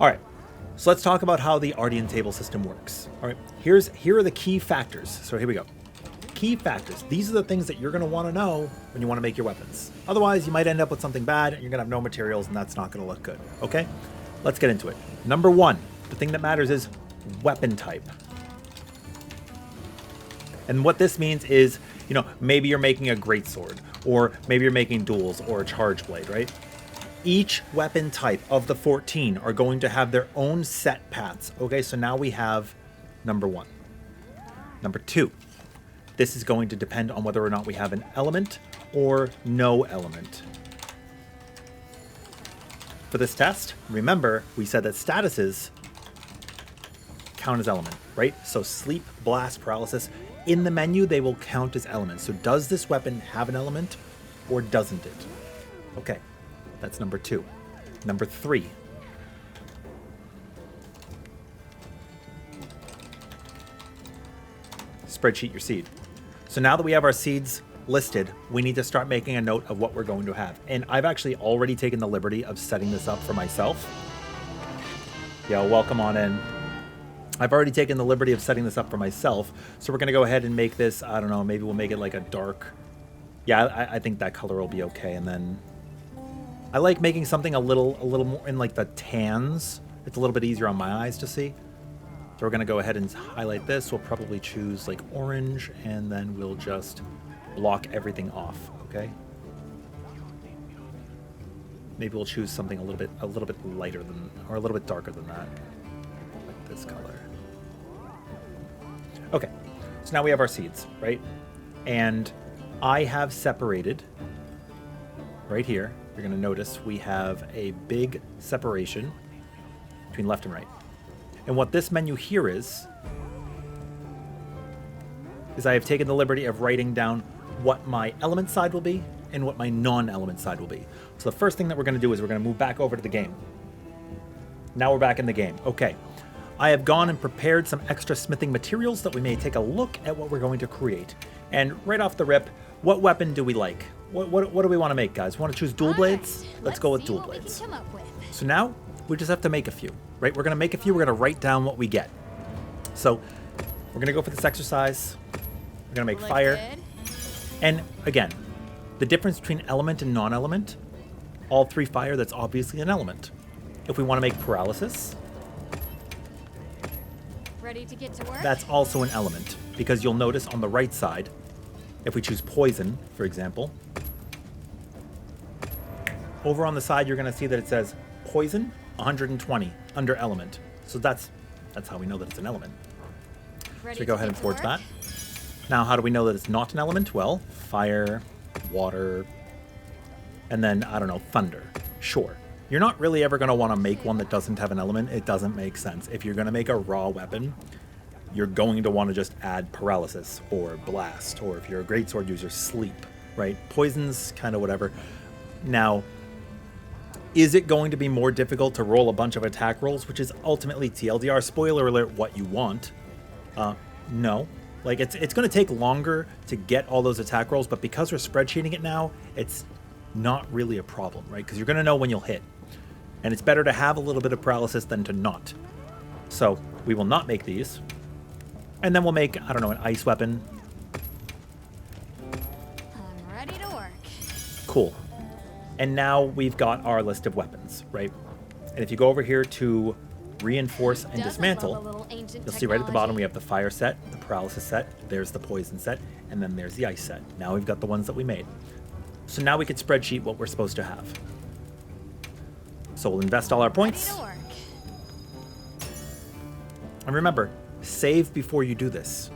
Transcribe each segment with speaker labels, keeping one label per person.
Speaker 1: All right, so let's talk about how the Artian table system works. All right, here are the key factors. So here we go. Key factors. These are the things that you're going to want to know when you want to make your weapons. Otherwise, you might end up with something bad and you're going to have no materials and that's not going to look good. Okay, let's get into it. Number one, the thing that matters is weapon type. And what this means is, you know, maybe you're making a greatsword, or maybe you're making duels or a charge blade, right? Each weapon type of the 14 are going to have their own set paths. Okay, so now we have number one. Number two, this is going to depend on whether or not we have an element or no element. For this test, remember, we said that statuses count as element, right? So sleep, blast, paralysis, in the menu, they will count as elements. So does this weapon have an element or doesn't it? Okay, that's number two. Number three. Spreadsheet your seed. So now that we have our seeds listed, we need to start making a note of what we're going to have. And I've actually already taken the liberty of setting this up for myself. Yeah, welcome on in. I've already taken the liberty of setting this up for myself. So we're going to go ahead and make this, I don't know, maybe we'll make it like a dark. Yeah, I think that color will be okay. And then I like making something a little more in like the tans. It's a little bit easier on my eyes to see. So we're going to go ahead and highlight this. We'll probably choose like orange and then we'll just block everything off, okay? Maybe we'll choose something a little bit lighter than, or a little bit darker than that. Like this color. Okay, so now we have our seeds, right? And I have separated, right here, you're going to notice we have a big separation between left and right. And what this menu here is I have taken the liberty of writing down what my element side will be and what my non-element side will be. So the first thing that we're going to do is we're going to move back over to the game. Now we're back in the game. Okay. I have gone and prepared some extra smithing materials that we may take a look at what we're going to create. And right off the rip, what weapon do we like? What do we want to make, guys? Want to choose dual blades? Let's go with dual blades. So now we just have to make a few, right? We're going to make a few. We're going to write down what we get. So we're going to go for this exercise. We're going to make fire. And again, the difference between element and non-element, all three fire, that's obviously an element. If we want to make paralysis,
Speaker 2: ready to get to work?
Speaker 1: That's also an element, because you'll notice on the right side, if we choose poison, for example, over on the side you're going to see that it says poison 120 under element. So that's how we know that it's an element. So we go ahead and forge that. Now, how do we know that it's not an element? Well, fire, water, and then, I don't know, thunder. Sure. You're not really ever going to want to make one that doesn't have an element. It doesn't make sense. If you're going to make a raw weapon, you're going to want to just add paralysis or blast, or if you're a greatsword user, sleep, right? Poison's kind of whatever. Now, is it going to be more difficult to roll a bunch of attack rolls, which is ultimately TLDR, spoiler alert, what you want? No. Like, it's going to take longer to get all those attack rolls, but because we're spreadsheeting it now, it's not really a problem, right? Because you're going to know when you'll hit. And it's better to have a little bit of paralysis than to not. So we will not make these. And then we'll make, I don't know, an ice weapon.
Speaker 2: I'm ready to work.
Speaker 1: Cool. And now we've got our list of weapons, right? And if you go over here to reinforce and dismantle, you'll see right at the bottom we have the fire set, the paralysis set, there's the poison set, and then there's the ice set. Now we've got the ones that we made. So now we can spreadsheet what we're supposed to have. So we'll invest all our points. And remember, save before you do this,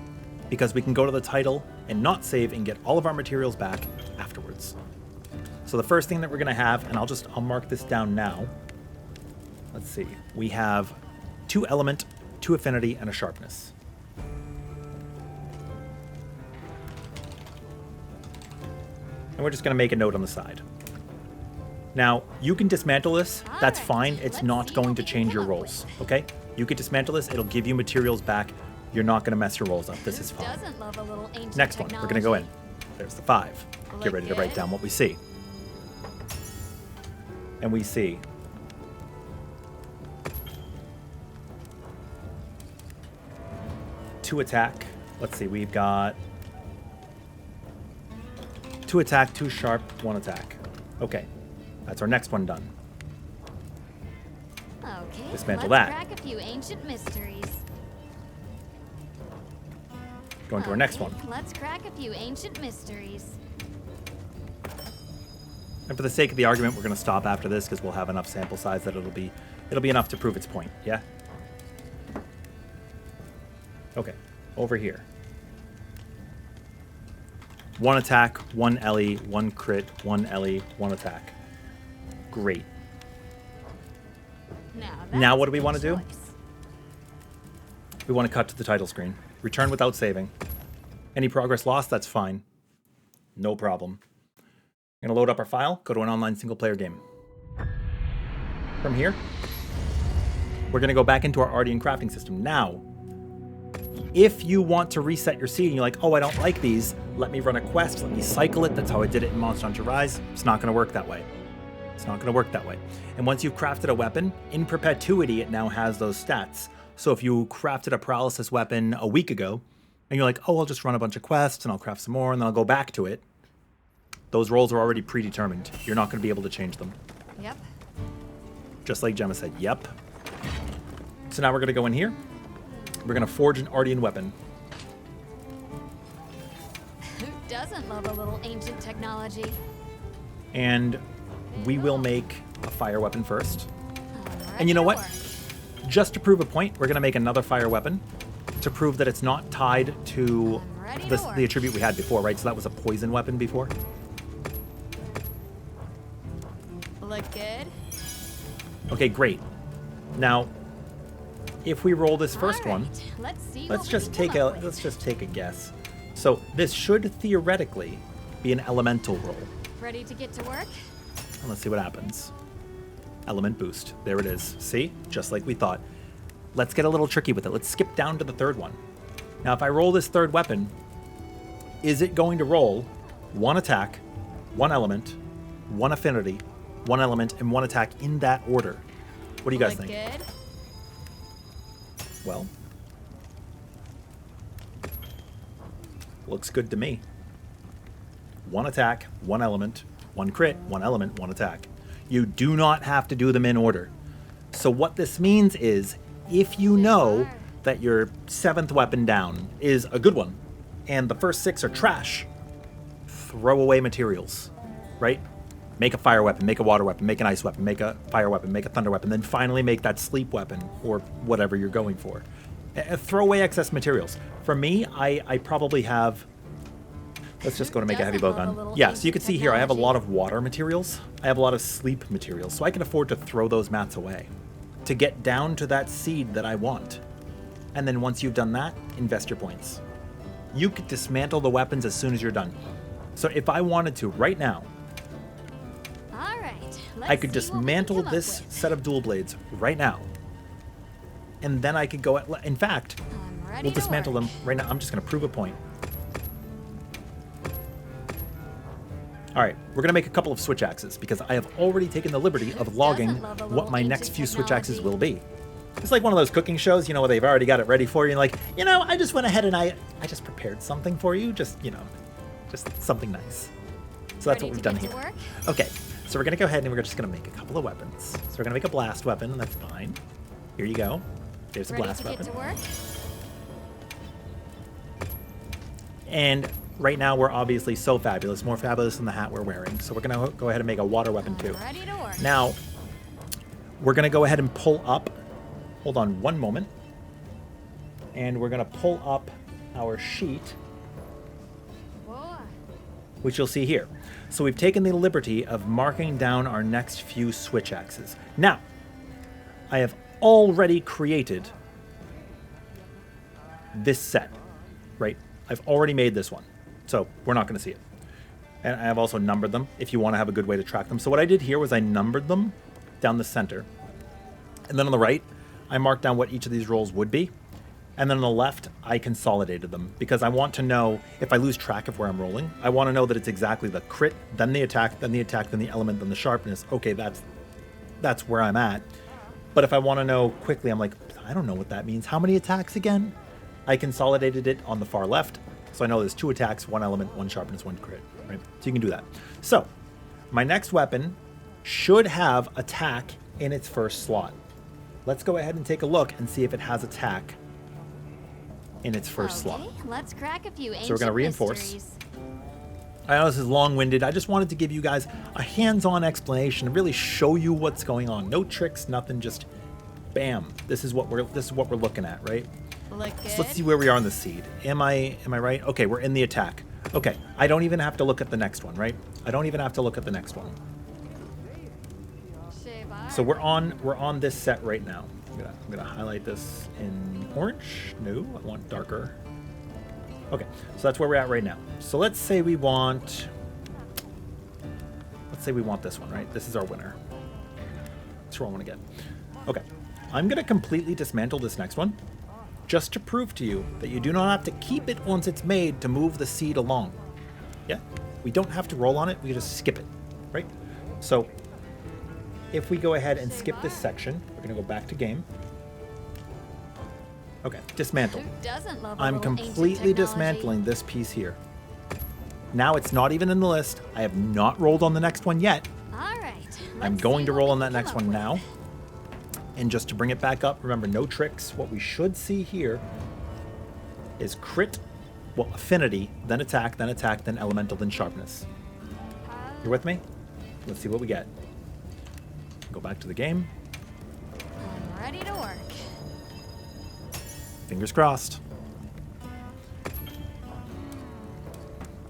Speaker 1: because we can go to the title and not save and get all of our materials back afterwards. So the first thing that we're going to have, and I'll mark this down now. Let's see. We have 2 element, 2 affinity, and a sharpness. And we're just going to make a note on the side. Now, you can dismantle this. That's fine. It's not going to change your rolls, okay? You can dismantle this. It'll give you materials back. You're not going to mess your rolls up. This is fine. Next one, we're going to go in. There's the 5. Get ready to write down what we see. And we see 2 attack. Let's see, we've got 2 attack, 2 sharp, 1 attack. Okay, that's our next one done.
Speaker 2: Okay,
Speaker 1: Dismantle
Speaker 2: let's
Speaker 1: that.
Speaker 2: crack a few ancient mysteries.
Speaker 1: Going to our next one.
Speaker 2: Let's crack a few ancient mysteries.
Speaker 1: And for the sake of the argument, we're going to stop after this because we'll have enough sample size that it'll be enough to prove its point. Yeah. Okay, over here. 1 attack, 1 LE, 1 crit, 1 LE, 1 attack. Great. Now what do we want to do? We want to cut to the title screen. Return without saving. Any progress lost, that's fine. No problem. I'm going to load up our file, go to an online single-player game. From here, we're going to go back into our Artian Crafting system. Now, if you want to reset your seed and you're like, oh, I don't like these, let me run a quest, let me cycle it. That's how I did it in Monster Hunter Rise. It's not going to work that way. It's not going to work that way. And once you've crafted a weapon, in perpetuity, it now has those stats. So if you crafted a paralysis weapon a week ago, and you're like, oh, I'll just run a bunch of quests, and I'll craft some more, and then I'll go back to it, those rolls are already predetermined. You're not going to be able to change them.
Speaker 2: Yep.
Speaker 1: Just like Gemma said, yep. So now we're going to go in here. We're going to forge an Artian weapon.
Speaker 2: Who doesn't love a little ancient technology?
Speaker 1: And we will make a fire weapon first.
Speaker 2: Alright,
Speaker 1: And you know what?
Speaker 2: sure.
Speaker 1: Just to prove a point, we're going to make another fire weapon to prove that it's not tied to
Speaker 2: I'm ready
Speaker 1: the
Speaker 2: to work.
Speaker 1: attribute we had before, right? So that was a poison weapon before.
Speaker 2: Look good.
Speaker 1: Okay, great. Now, if we roll this first one,
Speaker 2: Alright, let's see
Speaker 1: let's
Speaker 2: what we
Speaker 1: just
Speaker 2: can
Speaker 1: take
Speaker 2: come
Speaker 1: a
Speaker 2: up with.
Speaker 1: let's just take a guess. So this should theoretically be an elemental roll.
Speaker 2: Ready to get to work?
Speaker 1: And let's see what happens. Element boost. There it is. See? Just like we thought. Let's get a little tricky with it. Let's skip down to the third one. Now, if I roll this third weapon, is it going to roll 1 attack, 1 element, 1 affinity, 1 element, and 1 attack in that order? What do you guys
Speaker 2: Look
Speaker 1: think?
Speaker 2: good.
Speaker 1: Well, looks good to me. 1 attack, 1 element, 1 crit, 1 element, 1 attack. You do not have to do them in order. So what this means is, if you know that your 7th weapon down is a good one, and the first 6 are trash, throw away materials, right? Make a fire weapon, make a water weapon, make an ice weapon, make a fire weapon, make a thunder weapon, then finally make that sleep weapon, or whatever you're going for. Throw away excess materials. For me, I probably have... Let's just go to make a heavy bow gun. Yeah, so you can see here I have a lot of water materials. I have a lot of sleep materials, so I can afford to throw those mats away to get down to that seed that I want. And then once you've done that, invest your points. You could dismantle the weapons as soon as you're done. So if I wanted to, right now,
Speaker 2: Alright,
Speaker 1: I could dismantle this set of dual blades right now. And then I could go at... In fact,
Speaker 2: I'm ready
Speaker 1: we'll
Speaker 2: to
Speaker 1: dismantle
Speaker 2: work.
Speaker 1: them right now. I'm just going to prove a point. All right, we're going to make a couple of switch axes because I have already taken the liberty of logging
Speaker 2: Doesn't love a
Speaker 1: what
Speaker 2: little
Speaker 1: my next
Speaker 2: ancient
Speaker 1: few switch axes
Speaker 2: technology.
Speaker 1: will be. It's like one of those cooking shows, you know, where they've already got it ready for you. And like, you know, I just went ahead and I just prepared something for you. Just, you know, just something nice. So that's
Speaker 2: Ready
Speaker 1: what we've
Speaker 2: to
Speaker 1: done
Speaker 2: get
Speaker 1: here.
Speaker 2: to work?
Speaker 1: Okay, so we're going to go ahead and we're just going to make a couple of weapons. So we're going to make a blast weapon, and that's fine. Here you go. There's a
Speaker 2: Ready
Speaker 1: blast
Speaker 2: to get
Speaker 1: weapon.
Speaker 2: to work?
Speaker 1: And right now we're obviously so fabulous, more fabulous than the hat we're wearing. So we're going to go ahead and make a water weapon too.
Speaker 2: I'm ready to work.
Speaker 1: Now, we're going to go ahead and pull up. Hold on one moment. And we're going to pull up our sheet,
Speaker 2: Whoa.
Speaker 1: which you'll see here. So we've taken the liberty of marking down our next few switch axes. Now, I have already created this set, right? I've already made this one, so we're not going to see it. And I have also numbered them if you want to have a good way to track them. So what I did here was I numbered them down the center. And then on the right, I marked down what each of these rolls would be. And then on the left, I consolidated them because I want to know if I lose track of where I'm rolling. I want to know that it's exactly the crit, then the attack, then the attack, then the element, then the sharpness. Okay, that's where I'm at. But if I want to know quickly, I'm like, I don't know what that means. How many attacks again? I consolidated it on the far left, so I know there's 2 attacks, 1 element, 1 sharpness, 1 crit, right? So you can do that. So my next weapon should have attack in its first slot. Let's go ahead and take a look and see if it has attack in its first slot.
Speaker 2: Let's crack a few ancient
Speaker 1: So we're going to reinforce.
Speaker 2: mysteries.
Speaker 1: I know this is long-winded. I just wanted to give you guys a hands-on explanation and really show you what's going on. No tricks, nothing, just bam. This is what we're looking at, right?
Speaker 2: Look good.
Speaker 1: So let's see where we are on the seed. Am I right? Okay, we're in the attack. Okay, I don't even have to look at the next one, right? I don't even have to look at the next one. So we're on this set right now. I'm gonna highlight this in orange. No, I want darker. Okay, so that's where we're at right now. So let's say we want this one, right? This is our winner. That's what I want to get. Okay, I'm gonna completely dismantle this next one, just to prove to you that you do not have to keep it once it's made to move the seed along. Yeah, we don't have to roll on it. We just skip it, right? So if we go ahead and skip this section, we're gonna go back to game. Okay, dismantle.
Speaker 2: Who doesn't love a
Speaker 1: I'm
Speaker 2: little ancient
Speaker 1: completely
Speaker 2: technology?
Speaker 1: dismantling this piece here. Now it's not even in the list. I have not rolled on the next one yet.
Speaker 2: All right.
Speaker 1: I'm
Speaker 2: let's
Speaker 1: going
Speaker 2: see
Speaker 1: to
Speaker 2: what
Speaker 1: roll
Speaker 2: we
Speaker 1: on that
Speaker 2: can
Speaker 1: next
Speaker 2: come
Speaker 1: one
Speaker 2: up
Speaker 1: now.
Speaker 2: with.
Speaker 1: And just to bring it back up, remember, no tricks. What we should see here is crit, well, affinity, then attack, then elemental, then sharpness. You with me? Let's see what we get. Go back to the game.
Speaker 2: I'm ready to work.
Speaker 1: Fingers crossed.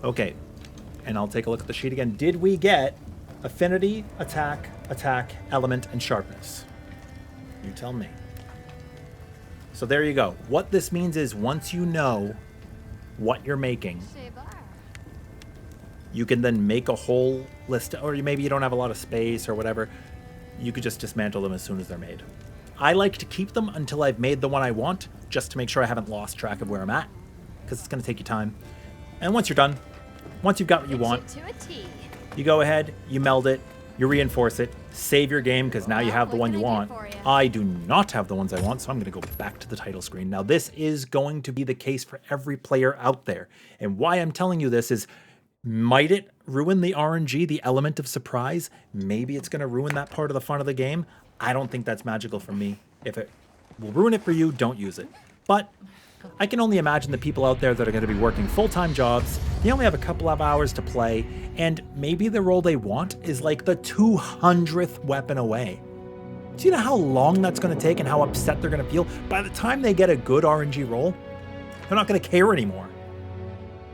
Speaker 1: Okay, and I'll take a look at the sheet again. Did we get affinity, attack, element, and sharpness? You tell me. So there you go. What this means is once you know what you're making, you can then make a whole list, or maybe you don't have a lot of space or whatever. You could just dismantle them as soon as they're made. I like to keep them until I've made the one I want, just to make sure I haven't lost track of where I'm at, because it's going to take you time. And once you're done, once you've got what you want,
Speaker 2: To a T.
Speaker 1: you go ahead, you meld it, you reinforce it, save your game, because now you have the
Speaker 2: What
Speaker 1: one you
Speaker 2: can I do
Speaker 1: want.
Speaker 2: for you?
Speaker 1: I do not have the ones I want, so I'm going to go back to the title screen. Now, this is going to be the case for every player out there. And why I'm telling you this is, might it ruin the RNG, the element of surprise? Maybe it's going to ruin that part of the fun of the game. I don't think that's magical for me. If it will ruin it for you, don't use it. But I can only imagine the people out there that are going to be working full-time jobs. They only have a couple of hours to play, and maybe the role they want is like the 200th weapon away. Do you know how long that's going to take and how upset they're going to feel? By the time they get a good RNG roll, they're not going to care anymore.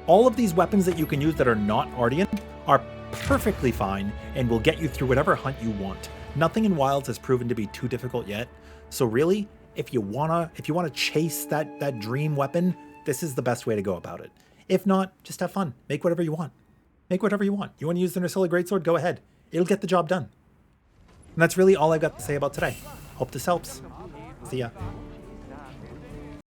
Speaker 1: All of these weapons that you can use that are not Artian are perfectly fine and will get you through whatever hunt you want. Nothing in Wilds has proven to be too difficult yet. So really, if you wanna chase that dream weapon, this is the best way to go about it. If not, just have fun. Make whatever you want. Make whatever you want. You want to use the Nursilla Greatsword? Go ahead. It'll get the job done. And that's really all I've got to say about today. Hope this helps. See ya.